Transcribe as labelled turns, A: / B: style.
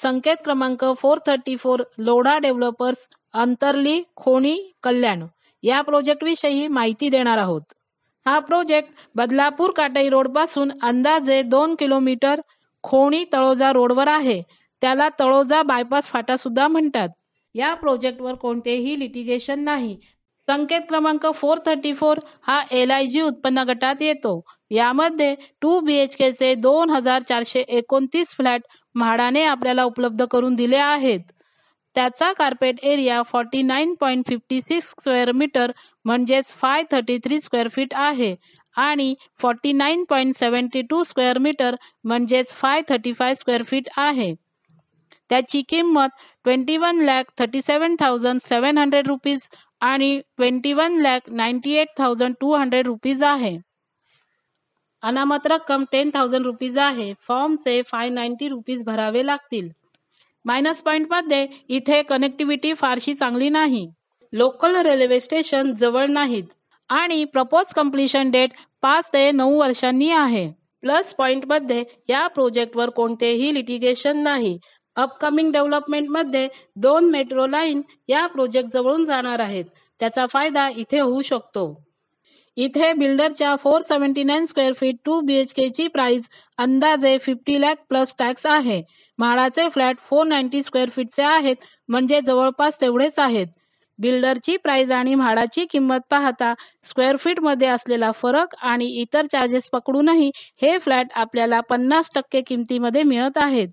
A: संकेत क्रमांक 434 लोढा डेव्हलपर्स, अंतर्ली, खोणी, कल्याण या प्रोजेक्ट विषयी माहिती देणार आहोत। हा प्रोजेक्ट बदलापूर काटाई रोड पासून अंदाजे 2 किलोमीटर खोणी तळोजा रोडवर आहे। त्याला तळोजा बायपास फाटा सुद्धा म्हणतात। या प्रोजेक्टवर कोणतेही लिटिगेशन नाही। संकेत क्रमांक 434 हा LIG उत्पन्न गटात येतो। यामध्ये 2 BHK चे 2429 फ्लॅट म्हाडाने आपल्याला उपलब्ध करून दिले आहेत। त्याचा कार्पेट एरिया 49.56 स्क्वेअर मीटर म्हणजेच 533 स्क्वेअर फीट आहे आणि 49.72 स्क्वेअर मीटर म्हणजेच 535 स्क्वेअर फीट आहे। त्याची किंमत 21,37,700 रुपीज आणि 21,98,200 रुपीज आहे। अनामत रक्कम 10,000 रुपीज आहे। फॉर्मचे 590 रुपीज भरावे लागतील। मायनस पॉइंटमध्ये इथे कनेक्टिव्हिटी फारशी चांगली नाही। लोकल रेल्वे स्टेशन जवळ नाहीत आणि प्रपोज कंप्लीशन डेट 5 ते 9 वर्षांनी आहे। प्लस पॉइंटमध्ये या प्रोजेक्टवर कोणतेही लिटिगेशन नाही। अपकमिंग डेव्हलपमेंटमध्ये 2 मेट्रो लाईन या प्रोजेक्ट जवळून जाणार आहेत। त्याचा फायदा इथे होऊ शकतो। इथे बिल्डरच्या 479 स्क्वेअर फीट 2 BHK ची प्राइस अंदाजे 50 लाख प्लस टॅक्स आहे। म्हाडाचे फ्लॅट 490 स्क्वेअर फीटचे आहेत, म्हणजे जवळपास तेवढेच आहेत। बिल्डरची प्राइस आणि म्हाडाची किंमत पाहता स्क्वेअर फीट मध्ये असलेला फरक आणि इतर चार्जेस पकडूनही हे फ्लॅट आपल्याला 50% किमतीमध्ये मिळत आहेत।